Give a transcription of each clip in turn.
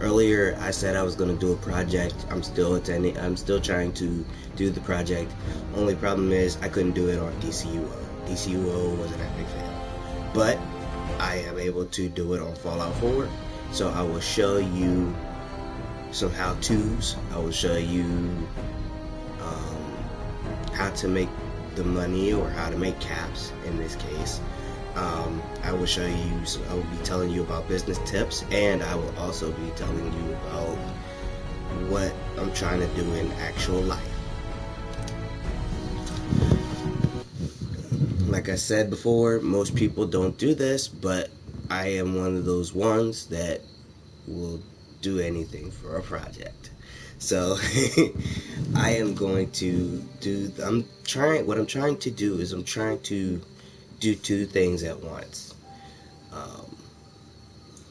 Earlier I said I was going to do a project. I'm still attending. I'm still trying to do the project. Only problem is I couldn't do it on DCUO. DCUO was an epic fail. But I am able to do it on Fallout 4. So I will show you some how-tos. I will show you how to make the money, or how to make caps in this case. I will show you, I will be telling you about business tips, and I will also be telling you about what I'm trying to do in actual life. Like I said before, most people don't do this, but I am one of those ones that will do anything for a project. So I am going to do, what I'm trying to do is I'm trying to do two things at once.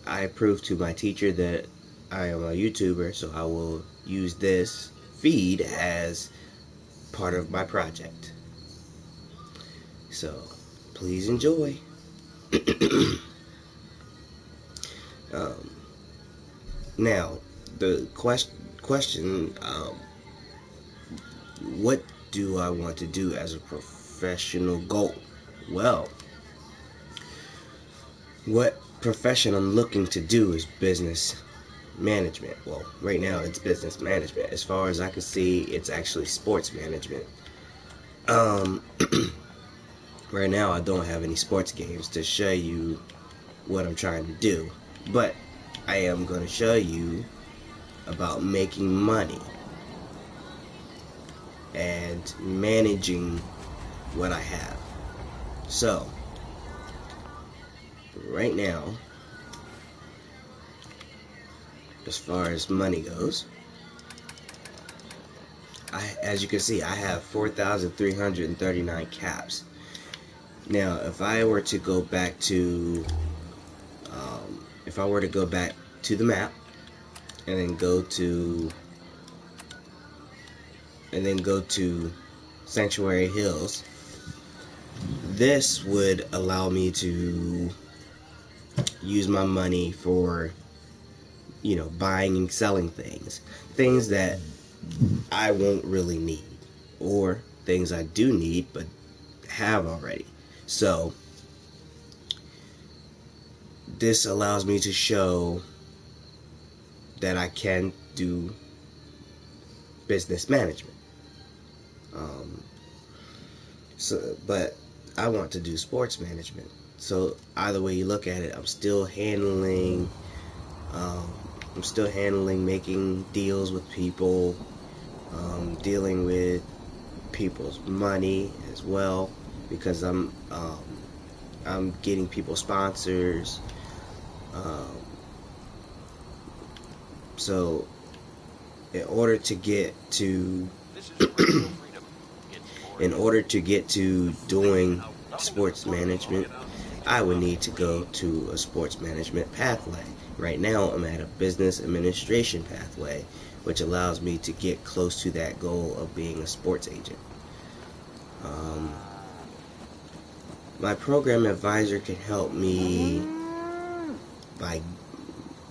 I proved to my teacher that I am a YouTuber, so I will use this feed as part of my project. So please enjoy. Now, the question, what do I want to do as a professional goal? Well, what profession I'm looking to do is business management. Well, right now it's business management. As far as I can see, it's actually sports management. Right now I don't have any sports games to show you what I'm trying to do, but I am going to show you about making money and managing what I have. So right now, as far as money goes, as you can see, I have 4,339 caps. Now, if I were to go back to the map and then go to Sanctuary Hills, this would allow me to use my money for, buying and selling things that I won't really need, or things I do need but have already. So this allows me to show that I can do business management. But I want to do sports management. So either way you look at it, I'm still handling making deals with people, dealing with people's money as well, because I'm getting people sponsors. So in order to get to doing sports management, I would need to go to a sports management pathway. Right now I'm at a business administration pathway, which allows me to get close to that goal of being a sports agent. My program advisor can help me by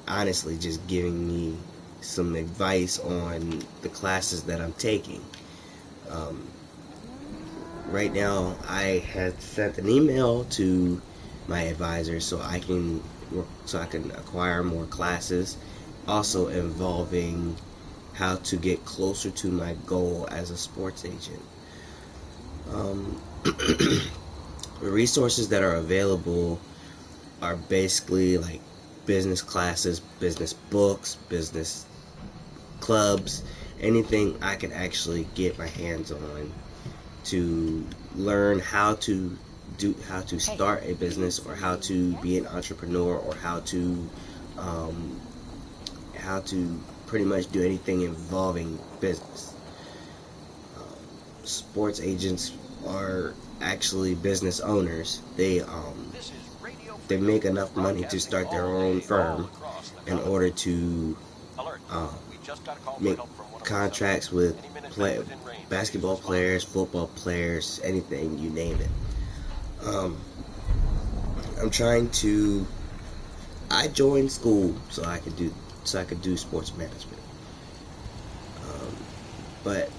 honestly just giving me some advice on the classes that I'm taking. Right now I have sent an email to my advisor so I can acquire more classes, also involving how to get closer to my goal as a sports agent. The resources that are available are basically like business classes, business books, business clubs, anything I can actually get my hands on to learn how to start a business, or how to be an entrepreneur, or how to pretty much do anything involving business. Sports agents are actually business owners. They make enough money to start their own firm in order to make contracts with basketball players, football players, anything, you name it. I joined school so I could do so I could do sports management. But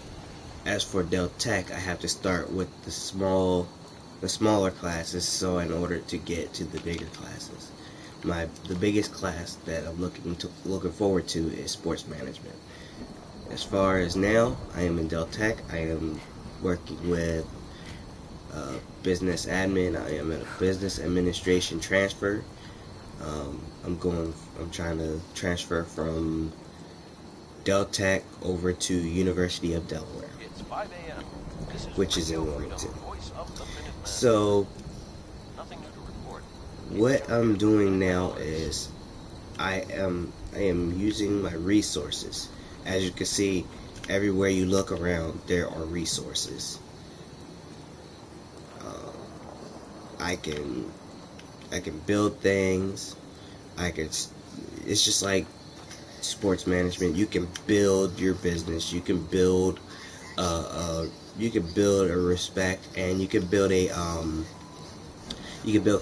as for Del Tech, I have to start with the smaller classes, so in order to get to the bigger classes. The biggest class that I'm looking forward to is sports management. As far as now, I am in Del Tech. I am working with business admin. I am in a business administration transfer. I'm trying to transfer from Del Tech over to University of Delaware, which is in Wilmington. So what I'm doing now is I am using my resources. As you can see, everywhere you look around, there are resources. I can build things. It's just like sports management. You can build your business. You can build a respect, and you can build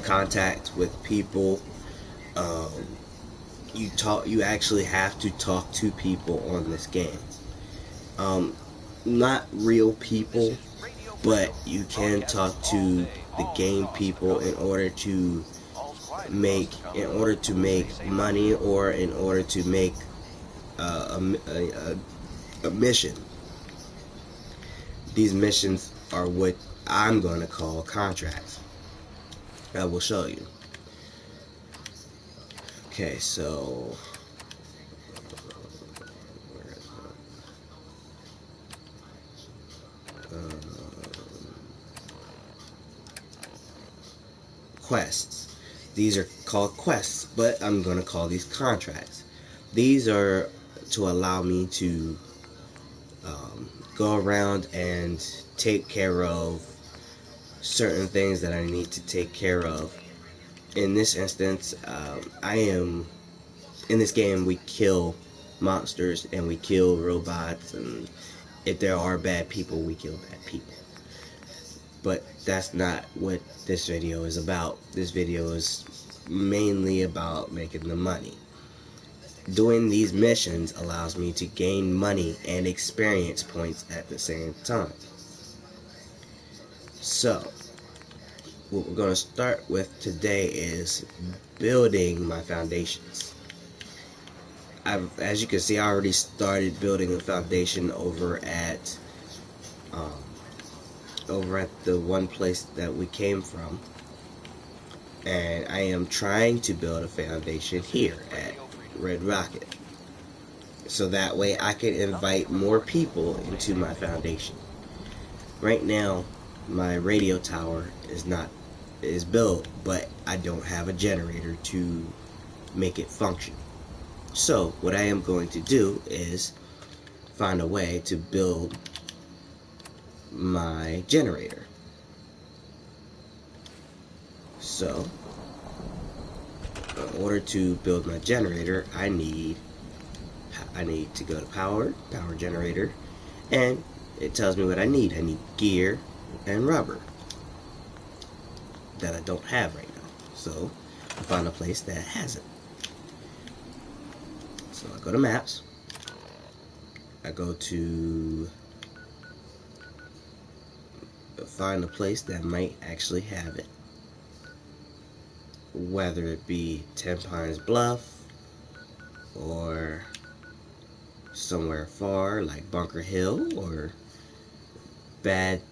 contact with people. You actually have to talk to people on this game. Not real people, but you can talk to the game people in order to make money, or in order to make a mission. These missions are what I'm going to call contracts. I will show you. Okay, so quests. These are called quests, but I'm going to call these contracts. These are to allow me to go around and take care of certain things that I need to take care of. In this instance, in this game we kill monsters and we kill robots, and if there are bad people, we kill bad people. But that's not what this video is about. This video is mainly about making the money. Doing these missions allows me to gain money and experience points at the same time. So, what we're going to start with today is building my foundations. As you can see, I already started building a foundation over at the one place that we came from, and I am trying to build a foundation here at Red Rocket, so that way I can invite more people into my foundation. Right now, my radio tower is built, but I don't have a generator to make it function. So what I am going to do is find a way to build my generator. So in order to build my generator, I need to go to power generator, and it tells me what I need. I need gear and rubber that I don't have right now. So I found a place that has it. So I go to maps. I go to find a place that might actually have it. Whether it be 10 Pines Bluff or somewhere far like Bunker Hill or Bateskull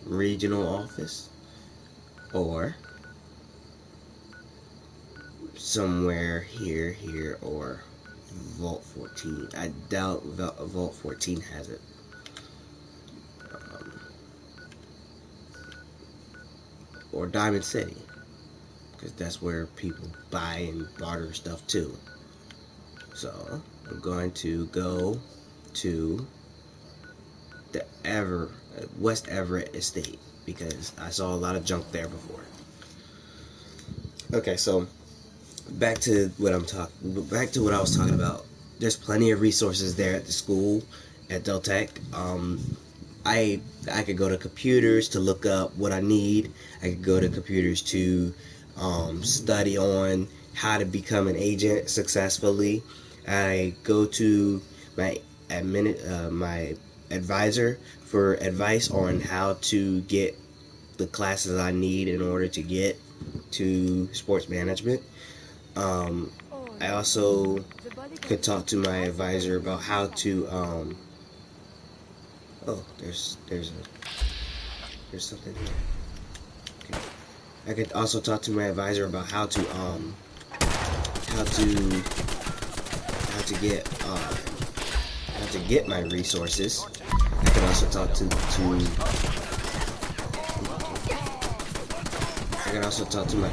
Regional Office, or somewhere here, or Vault 14. I doubt Vault 14 has it. Or Diamond City, because that's where people buy and barter stuff too. So I'm going to go to the West Everett Estate, because I saw a lot of junk there before. Okay, so back to what I was talking about. There's plenty of resources there at the school at Del Tech. I could go to computers to look up what I need. I could go to computers to study on how to become an agent successfully. I go to my my advisor for advice on how to get the classes I need in order to get to sports management. I also could talk to my advisor about how to oh, there's something here. Okay. I could also talk to my advisor about how to how to get my resources. I could also talk to I could also talk to my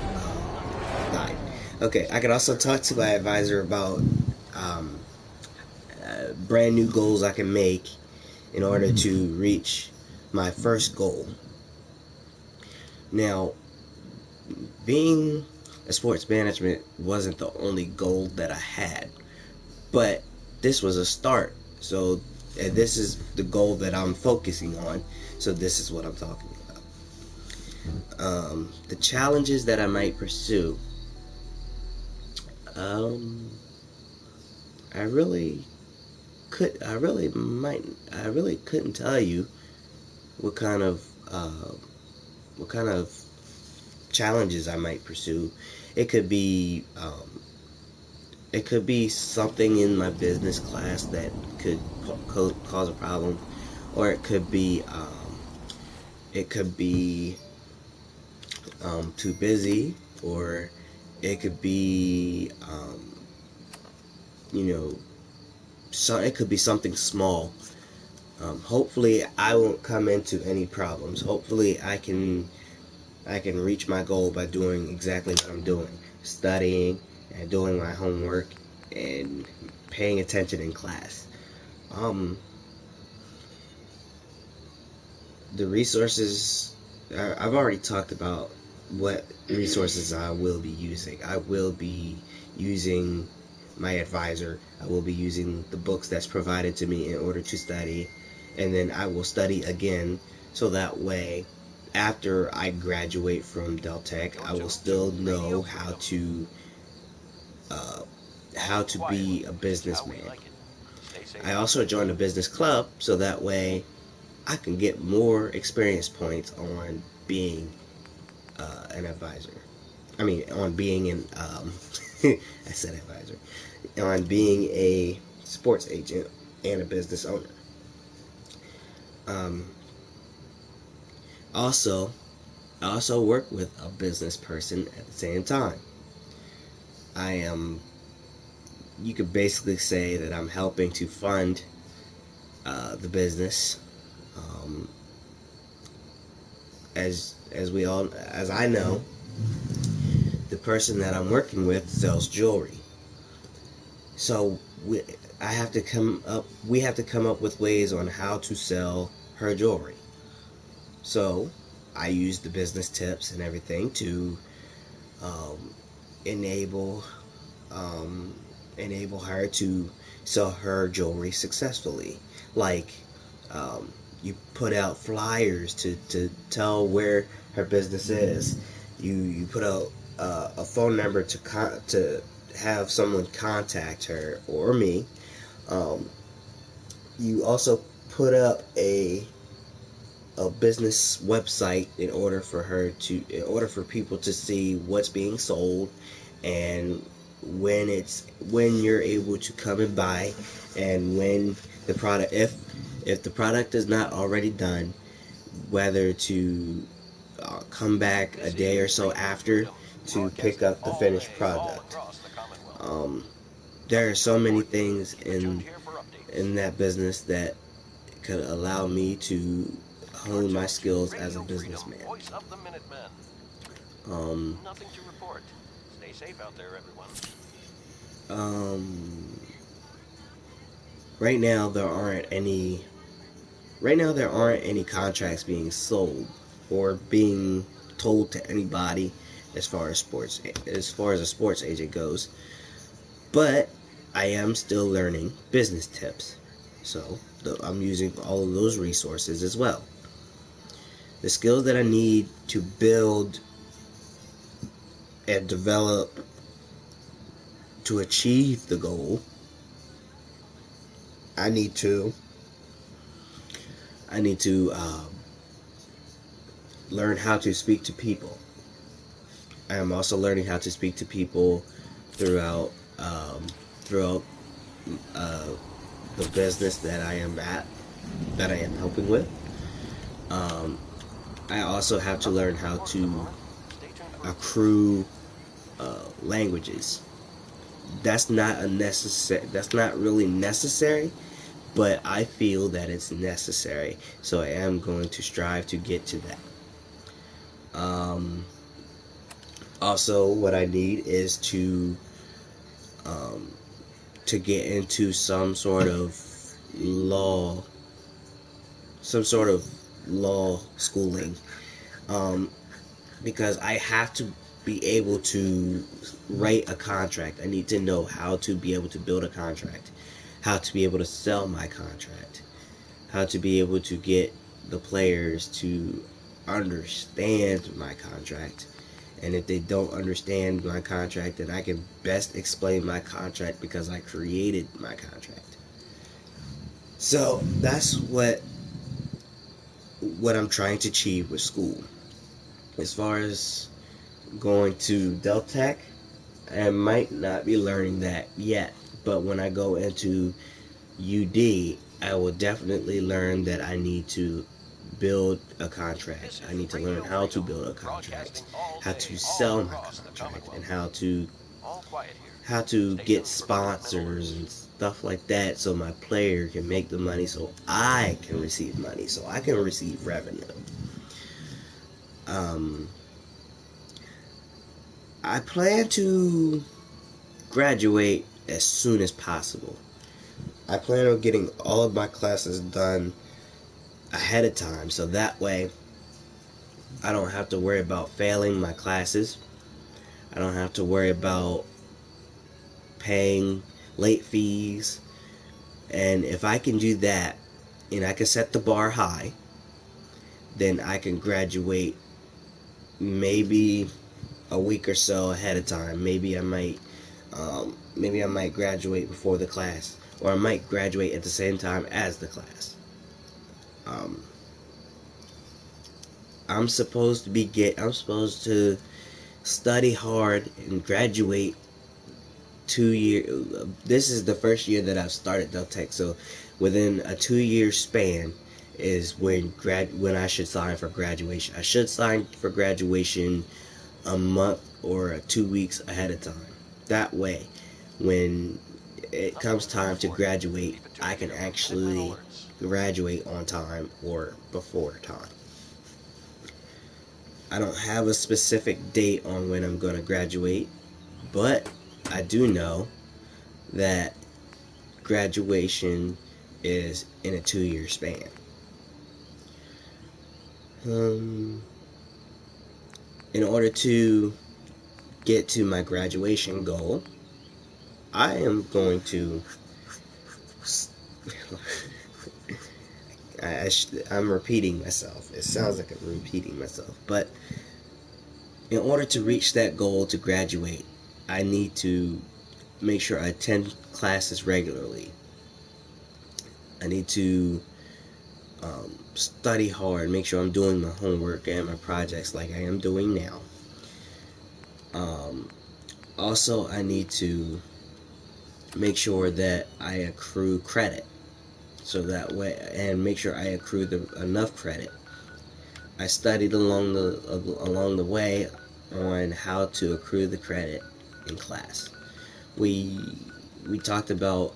okay. I could also talk to my advisor about brand new goals I can make in order to reach my first goal. Now, being a sports management wasn't the only goal that I had, but this was a start. So, and this is the goal that I'm focusing on. So this is what I'm talking about. The challenges that I might pursue. I really couldn't tell you what kind of challenges I might pursue. It could be something in my business class that could cause a problem, or it could be too busy, or it could be it could be something small. Hopefully I won't come into any problems. Hopefully I can reach my goal by doing exactly what I'm doing, studying and doing my homework and paying attention in class. The resources, I've already talked about what resources I will be using. I will be using my advisor. I will be using the books that's provided to me in order to study, and then I will study again, so that way after I graduate from Del Tech, I will still know how to be a businessman. I also joined a business club, so that way I can get more experience points on being an advisor. I mean, on being an I said advisor, on being a sports agent and a business owner. Also, I also work with a business person at the same time. You could basically say that I'm helping to fund the business. As I know, the person that I'm working with sells jewelry. So we have to come up with ways on how to sell her jewelry. So I use the business tips and everything to enable her to sell her jewelry successfully. Like you put out flyers to tell where her business is. You put out a phone number to have someone contact her or me. You also put up a business website in order for people to see what's being sold, and when you're able to come and buy, and when the product, if the product is not already done, whether to come back a day or so after to pick up the finished product. There are so many things in that business that could allow me to hone my skills as a businessman. Nothing to report. Stay safe out there, everyone. Right now there aren't any contracts being sold or being told to anybody as far as a sports agent goes. But I am still learning business tips. So I'm using all of those resources as well. The skills that I need to build and develop to achieve the goal, I need to learn how to speak to people. I am also learning how to speak to people throughout the business that I am helping with. I also have to learn how to accrue languages. That's not really necessary, but I feel that it's necessary, so I am going to strive to get to that. Also, what I need is to get into some sort of law schooling, because I have to be able to write a contract. I need to know how to be able to build a contract, how to be able to sell my contract, how to be able to get the players to understand my contract. And if they don't understand my contract, then I can best explain my contract because I created my contract. So that's what I'm trying to achieve with school. As far as going to Deltech, I might not be learning that yet, but when I go into UD, I will definitely learn that I need to build a contract. I need to learn how to build a contract, how to sell my contract, and how to get sponsors and stuff like that, so my player can make the money, so I can receive money, so I can receive revenue. I plan to graduate as soon as possible. I plan on getting all of my classes done ahead of time, so that way I don't have to worry about failing my classes. I don't have to worry about paying late fees. And if I can do that, and I can set the bar high, then I can graduate maybe a week or so ahead of time. Maybe I might graduate before the class, or I might graduate at the same time as the class. I'm supposed to study hard and graduate 2 years. This is the first year that I've started Deltech, so within a 2-year span is when I should sign for graduation. I should sign for graduation a month or 2 weeks ahead of time. That way, when it comes time to graduate, I can actually graduate on time or before time. I don't have a specific date on when I'm going to graduate, but I do know that graduation is in a 2-year span. In order to get to my graduation goal, I am going to I'm repeating myself. It sounds like I'm repeating myself, but in order to reach that goal to graduate, I need to make sure I attend classes regularly. I need to study hard, make sure I'm doing my homework and my projects like I am doing now. Also, I need to make sure that I accrue credit, so that way, and make sure I accrue enough credit. I studied along the way on how to accrue the credit in class. We talked about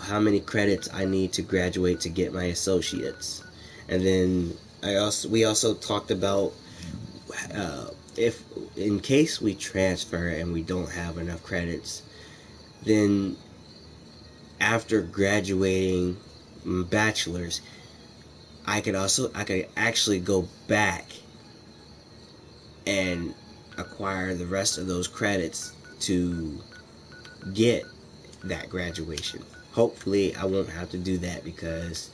how many credits I need to graduate to get my associates, and then we also talked about if in case we transfer and we don't have enough credits, then after graduating bachelor's, I could actually go back and acquire the rest of those credits to get that graduation. Hopefully I won't have to do that, because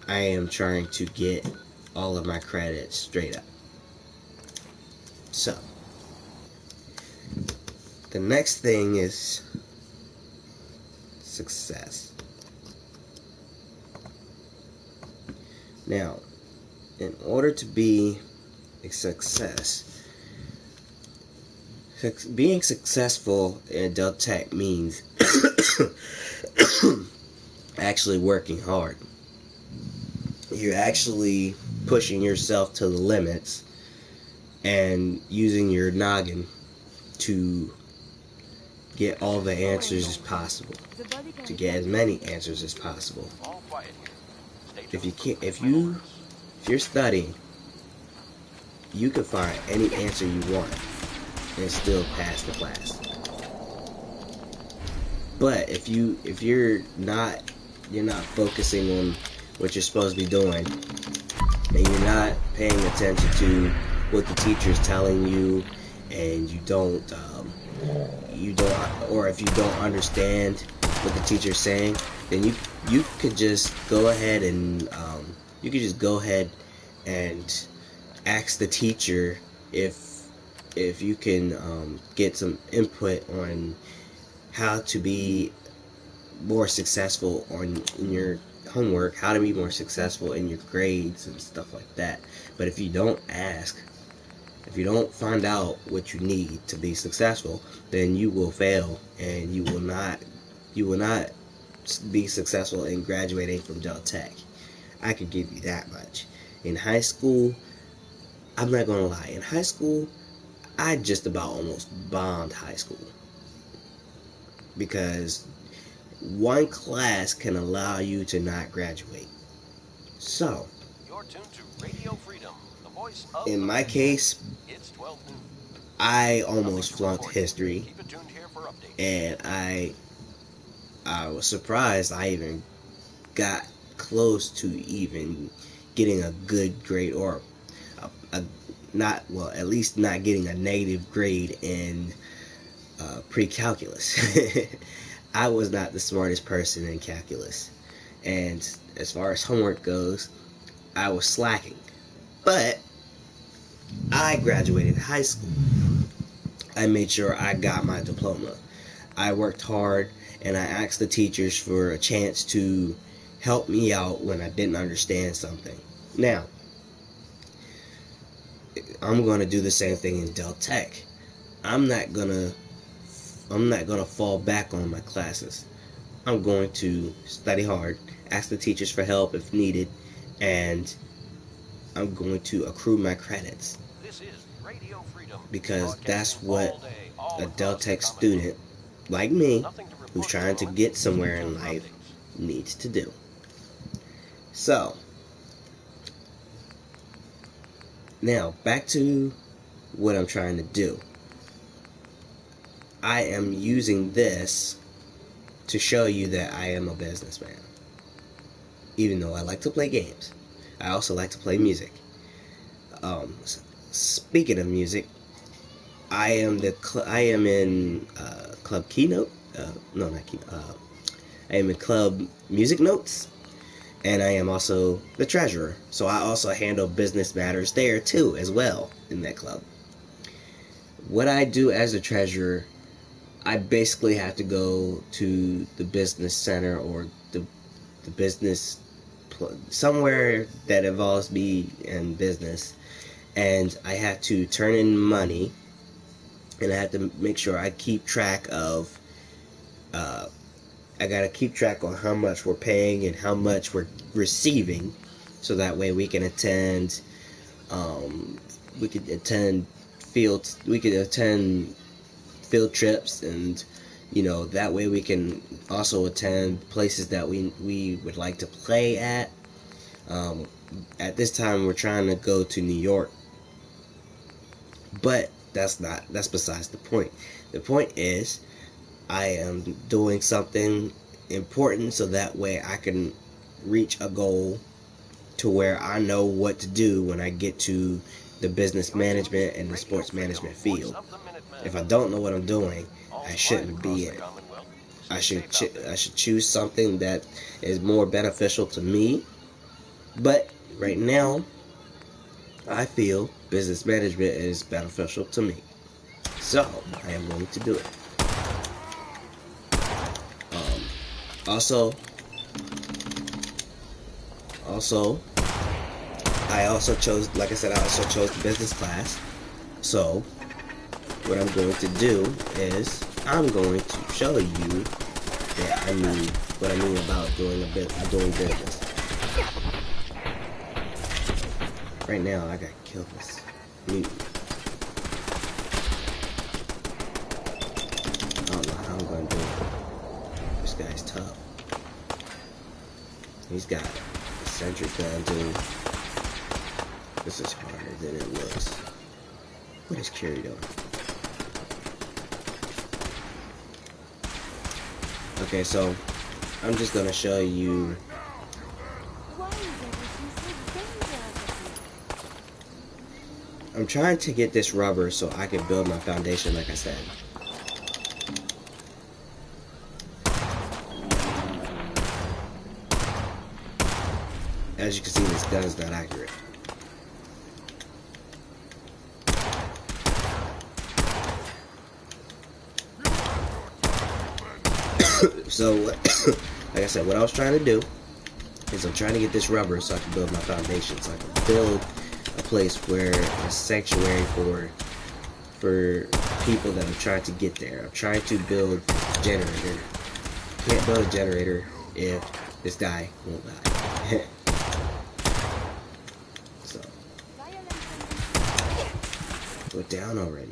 I am trying to get all of my credits straight up. So The next thing is success. Now, in order to be a success, being successful in adult tech means actually working hard. You're actually pushing yourself to the limits and using your noggin to get all the answers as possible, to get as many answers as possible. If you're studying, you can find any answer you want and still pass the class. But if you're not focusing on what you're supposed to be doing, and you're not paying attention to what the teacher is telling you, and or if you don't understand what the teacher is saying, then you could just go ahead and ask the teacher if you can get some input on how to be more successful in your homework, how to be more successful in your grades and stuff like that. But if you don't ask, if you don't find out what you need to be successful, then you will fail, and you will not be successful in graduating from adult tech. I could give you that much. In high school, I'm not gonna lie, in high school, I just about almost bombed high school, because one class can allow you to not graduate. So, You're tuned to Radio Freedom, the voice of in my case, it's 12 noon. I almost flunked history, Keep it tuned here for updates. and I was surprised I even got close to even getting a good grade, or at least not getting a negative grade in pre-calculus. I was not the smartest person in calculus, and as far as homework goes, I was slacking. But I graduated high school. I made sure I got my diploma. I worked hard, and I asked the teachers for a chance to help me out when I didn't understand something. Now, I'm going to do the same thing in adult tech. I'm not gonna fall back on my classes. I'm going to study hard, ask the teachers for help if needed, and I'm going to accrue my credits. This is Radio Freedom, because that's what a adult tech student like me, who's trying to get somewhere in life, needs to do. So, now back to what I'm trying to do. I am using this to show you that I am a businessman. Even though I like to play games, I also like to play music. Speaking of music, I am in Club Keynote. No, not Keynote. I am in Club Music Notes, and I am also the treasurer. So I also handle business matters there too, as well, in that club. What I do as a treasurer, I basically have to go to the business center or the business somewhere that involves me and business, and I have to turn in money, and I have to make sure I keep track of I gotta keep track on how much we're paying and how much we're receiving, so that way we can attend field trips, and that way we can also attend places that we would like to play at. At this time we're trying to go to New York, but that's besides the point. The point is, I am doing something important so that way I can reach a goal to where I know what to do when I get to the business management and the sports management field. If I don't know what I'm doing, I shouldn't be in it. I should choose something that is more beneficial to me. But right now, I feel business management is beneficial to me, so I am going to do it. Also, I also chose, like I said, I also chose business class. So, what I'm going to do is I'm going to show you what I mean about doing business. Right now, I gotta kill this mutant. I don't know how I'm gonna do it. This guy's tough. He's got a sentry gun too. This is harder than it looks. What is Curie doing? Okay, so I'm just gonna show you. I'm trying to get this rubber so I can build my foundation, like I said. As you can see, this gun is not accurate. So, like I said, what I was trying to do is I'm trying to get this rubber so I can build my foundation, so I can build a place where a sanctuary for people that are trying to get there. I'm trying to build a generator. Can't build a generator if this guy won't die. So, go down already.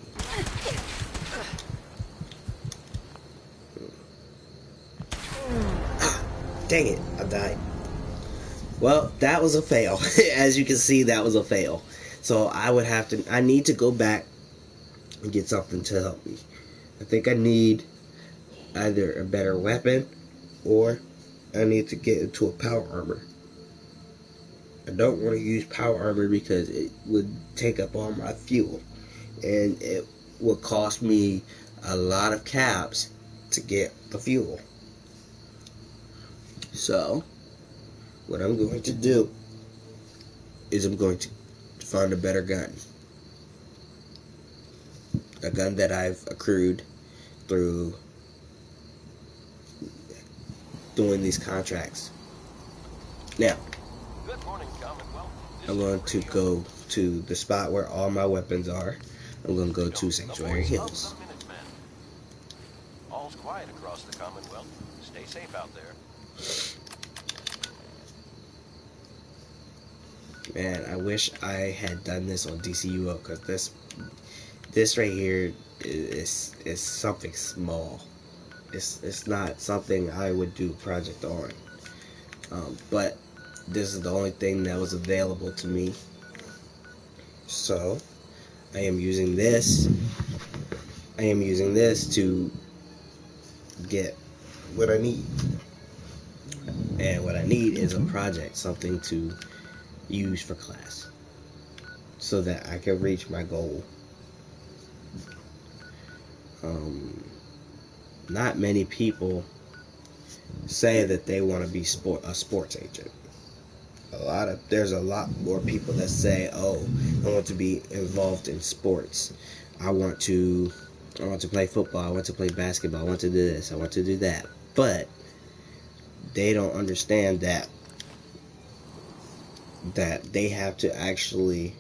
Dang it, I died. Well, that was a fail. As you can see, that was a fail. So I need to go back and get something to help me. I think I need either a better weapon or I need to get into a power armor. I don't want to use power armor because it would take up all my fuel. And it would cost me a lot of caps to get the fuel. So, what I'm going to do is I'm going to find a better gun. A gun that I've accrued through doing these contracts. Now, Good morning, Commonwealth. I'm going to go to the spot where all my weapons are. I'm going to go to Sanctuary Hills. All's quiet across the Commonwealth. Stay safe out there. Man, I wish I had done this on DCUO, because this right here is something small. It's not something I would do a project on. But this is the only thing that was available to me. So I am using this. I am using this to get what I need. And what I need is a project, something to use for class, so that I can reach my goal. Not many people say that they want to be a sports agent. There's a lot more people that say, "Oh, I want to be involved in sports. I want to play football. I want to play basketball. I want to do this. I want to do that." But they don't understand that they have to actually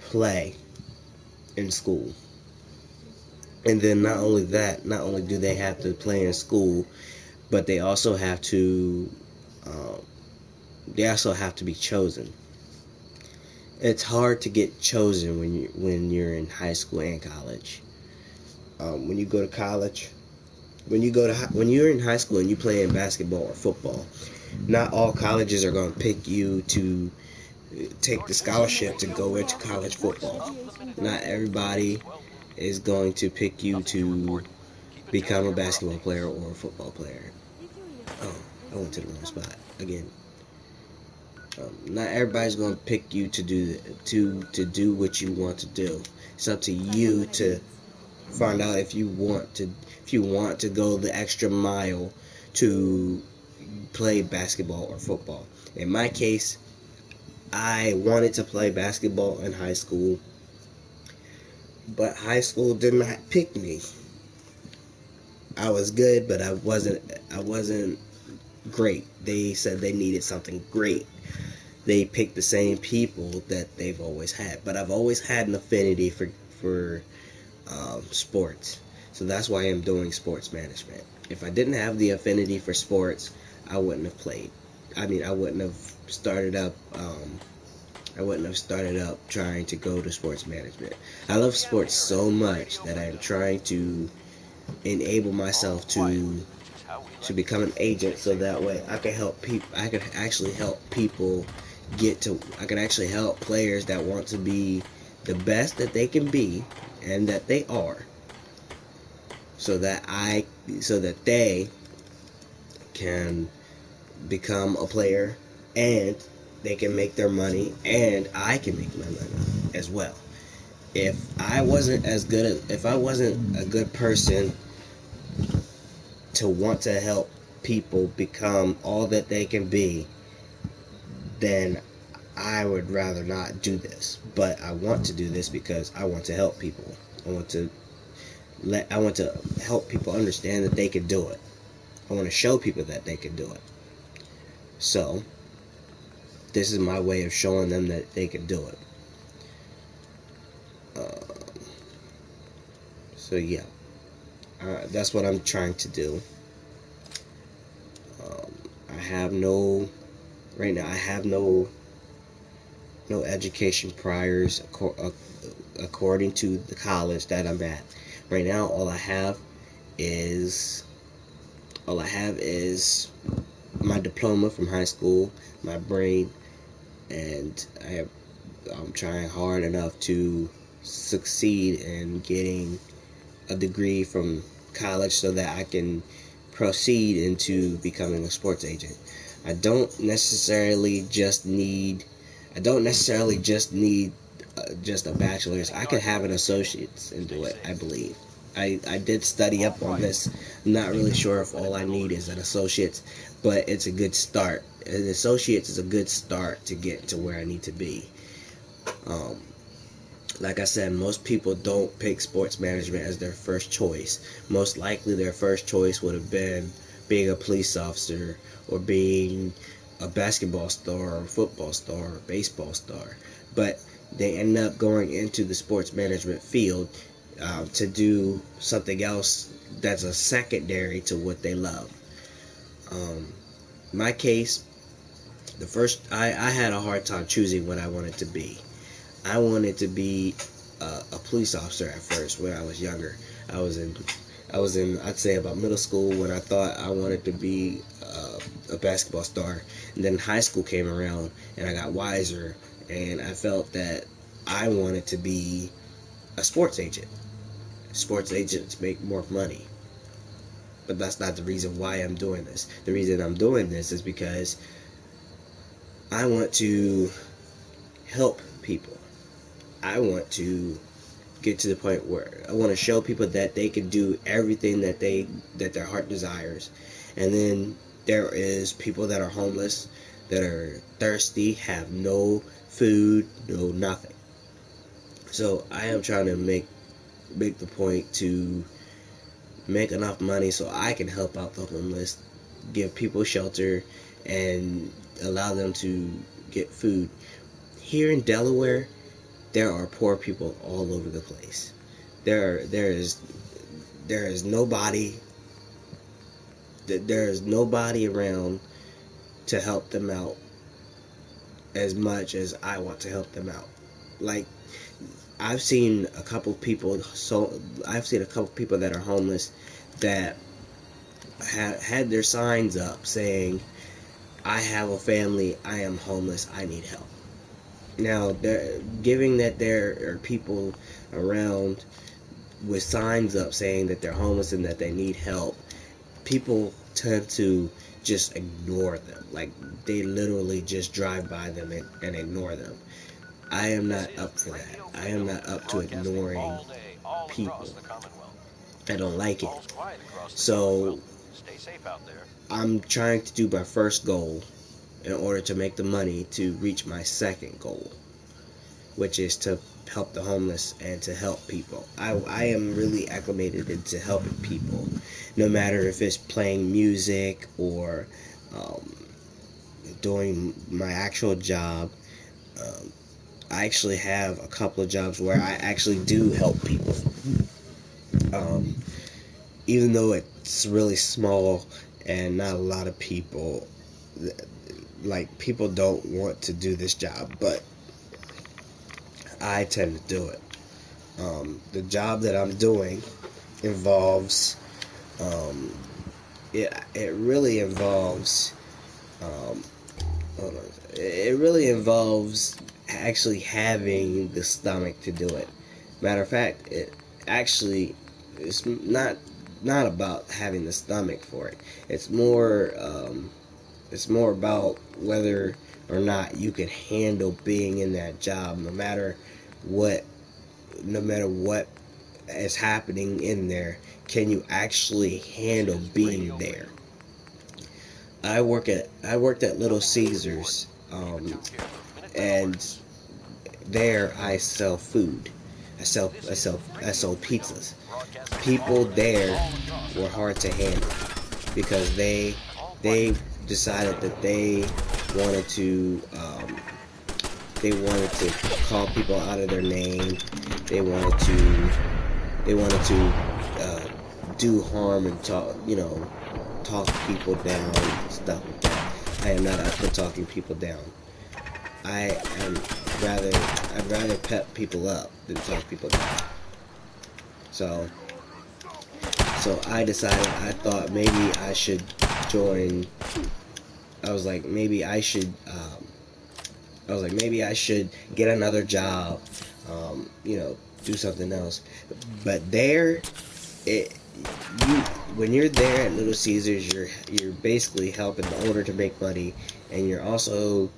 play in school. And then not only do they have to play in school, but they also have to be chosen. It's hard to get chosen when you're in high school and college. When you go to college, when you're in high school and you play in basketball or football, not all colleges are going to pick you to take the scholarship to go into college football. Not everybody is going to pick you to become a basketball player or a football player. Oh, I went to the wrong spot again. Not everybody's going to pick you to do what you want to do. It's up to you to find out if you want to go the extra mile to play basketball or football. In my case, I wanted to play basketball in high school, but high school did not pick me. I was good, but I wasn't great. They said they needed something great. They picked the same people that they've always had. But I've always had an affinity for sports. So that's why I'm doing sports management. If I didn't have the affinity for sports, I wouldn't have played. I mean, I wouldn't have started up. I wouldn't have started up trying to go to sports management. I love sports so much that I'm trying to enable myself to become an agent, so that way I can help people. I can actually help people get to. I can actually help players that want to be the best that they can be and that they are, so that they can become a player and they can make their money and I can make my money as well. If I wasn't a good person to want to help people become all that they can be, then I would rather not do this. But I want to do this because I want to help people. I want to help people understand that they can do it. I want to show people that they can do it. So this is my way of showing them that they can do it. So yeah, that's what I'm trying to do. I have no right now. I have no education priors according to the college that I'm at. Right now, all I have is my diploma from high school, my brain, and I'm trying hard enough to succeed in getting a degree from college so that I can proceed into becoming a sports agent. I don't necessarily just need just a bachelor's. I could have an associate's and do it, I believe. I did study up on this. I'm not really sure if all I need is an associate's, but it's a good start. An associate's is a good start to get to where I need to be. Like I said, most people don't pick sports management as their first choice. Most likely their first choice would have been being a police officer or being a basketball star or a football star or a baseball star. But they end up going into the sports management field to do something else that's a secondary to what they love. My case, I had a hard time choosing what I wanted to be. I wanted to be a police officer at first when I was younger. I was in I'd say about middle school when I thought I wanted to be a basketball star. And then high school came around and I got wiser and I felt that I wanted to be a sports agent. Sports agents make more money. But that's not the reason why I'm doing this. The reason I'm doing this is because I want to help people. I want to get to the point where I want to show people that they can do everything that their heart desires. And then there is people that are homeless, that are thirsty, have no food, no nothing. So I am trying to make the point to make enough money so I can help out the homeless, give people shelter, and allow them to get food. Here in Delaware, there are poor people all over the place. There is nobody around to help them out as much as I want to help them out. Like I've seen a couple people that are homeless that had their signs up saying, "I have a family, I am homeless, I need help." Now, given that there are people around with signs up saying that they're homeless and that they need help, people tend to just ignore them. Like, they literally just drive by them and ignore them. I am not up for that. I am not up to ignoring people. I don't like it. So, I'm trying to do my first goal in order to make the money to reach my second goal, which is to help the homeless and to help people. I am really acclimated into helping people, no matter if it's playing music or doing my actual job. I actually have a couple of jobs where I actually do help people. Even though it's really small and not a lot of people, like, people don't want to do this job, but I tend to do it. The job that I'm doing involves, it really involves, it really involves actually having the stomach to do it. Matter of fact, it's not about having the stomach for it. It's more about whether or not you can handle being in that job, no matter what is happening in there. Can you actually handle being there? I worked at Little Caesars, and there I sell food. I sold pizzas. People there were hard to handle because they decided that they wanted to call people out of their name. They wanted to do harm and talk people down and stuff like that. I am not up for talking people down. I'd rather pep people up than talk people down. So I decided, I thought maybe I should join. I was like, maybe I should get another job, do something else. But when you're there at Little Caesars, you're basically helping the owner to make money, and you're also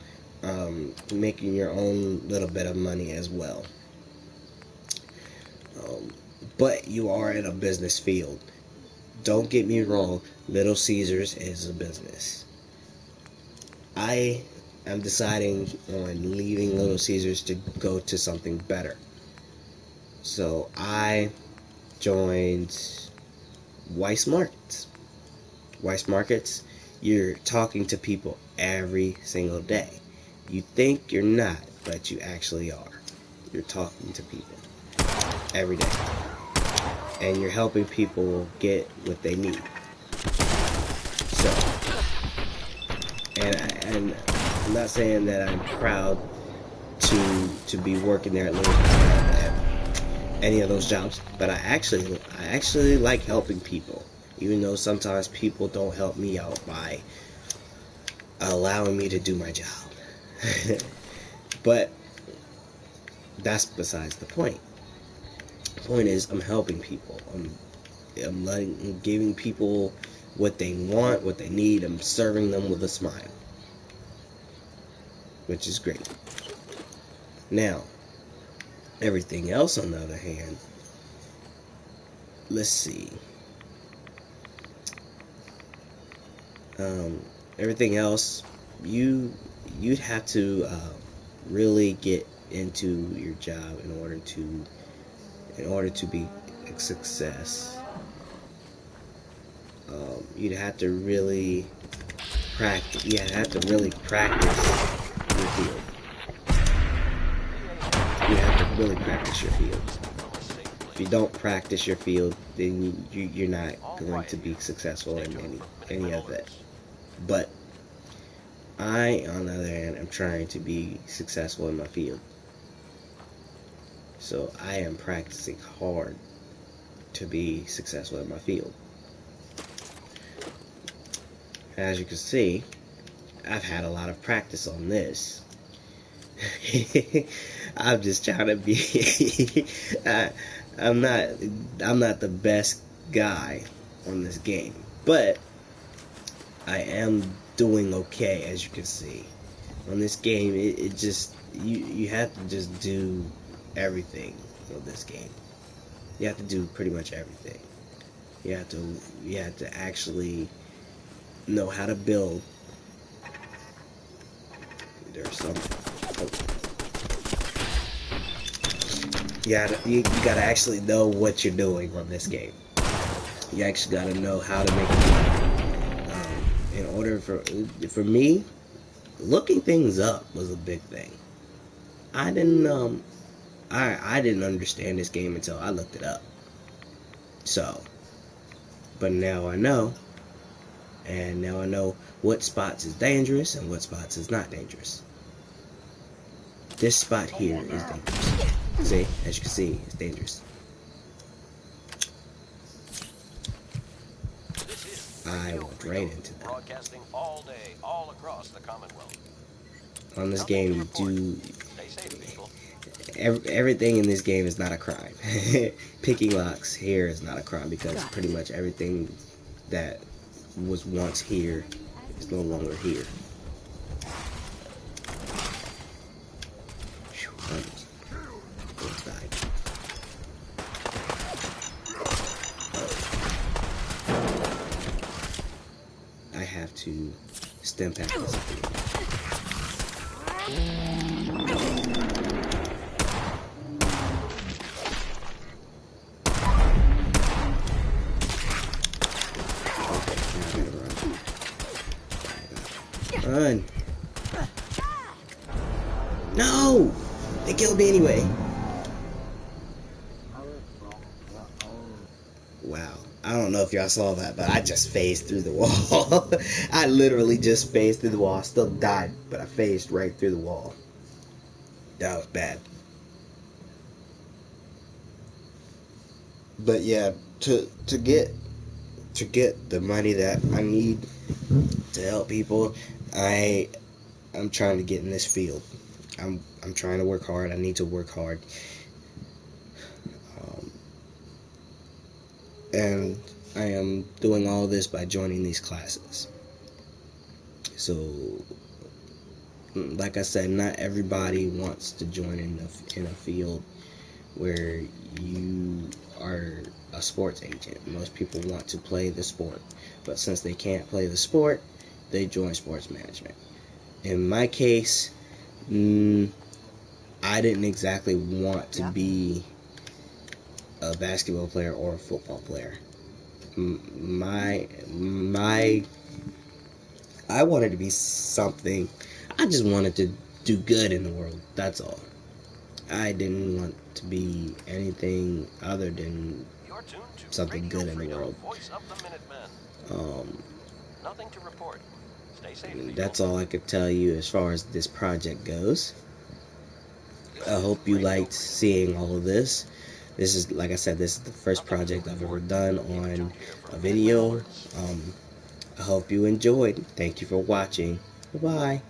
making your own little bit of money as well. But you are in a business field. Don't get me wrong, Little Caesars is a business. I am deciding on leaving Little Caesars to go to something better. So I joined Weiss Markets. Weiss Markets, you're talking to people every single day. You think you're not, but you actually are. You're talking to people every day. And you're helping people get what they need. So, and I'm not saying that I'm proud to be working there at any of those jobs, but I actually like helping people, even though sometimes people don't help me out by allowing me to do my job. But that's besides the point. The point is, I'm helping people. I'm giving people what they want, what they need. I'm serving them with a smile, which is great. Now, everything else, on the other hand, let's see. Everything else, you'd have to really get into your job in order to be a success. You'd have to really practice. You have to really practice your field. You have to really practice your field. If you don't practice your field, then you're not going to be successful in any of it. But I, on the other hand, am trying to be successful in my field. So I am practicing hard to be successful in my field. As you can see, I've had a lot of practice on this. I'm just trying to be I'm not the best guy on this game, but I am doing okay. As you can see on this game, it just you have to just do everything on this game. You have to do pretty much everything. You have to actually know how to build. There's some. You gotta actually know what you're doing on this game. You actually gotta know how to make money. In order for me, looking things up was a big thing. I didn't understand this game until I looked it up. So, but now I know, and now I know what spots is dangerous and what spots is not dangerous. This spot here is dangerous. See, as you can see, it's dangerous. I went right into that. Broadcasting all day, all across the Commonwealth. On this game, you do Stay safe, people. everything in this game is not a crime. Picking locks here is not a crime because pretty much everything that was once here is no longer here. Almost died. I have to stem pack this thing. Run. No! They killed me anyway. Wow. I don't know if y'all saw that, but I just phased through the wall. I literally just phased through the wall. I still died, but I phased right through the wall. That was bad. But yeah, to get the money that I need to help people, I'm trying to get in this field. I'm trying to work hard. I need to work hard. And I am doing all this by joining these classes. So, like I said, not everybody wants to join in a field where you are a sports agent. Most people want to play the sport, but since they can't play the sport, they join sports management. In my case, I didn't exactly want to be a basketball player or a football player. I wanted to be something. I just wanted to do good in the world. That's all. I didn't want to be anything other than something good in the world. Nothing to report. Stay safe. That's all I could tell you as far as this project goes. I hope you liked seeing all of this. This is, like I said, this is the first project I've ever done on a video. I hope you enjoyed. Thank you for watching. Bye-bye.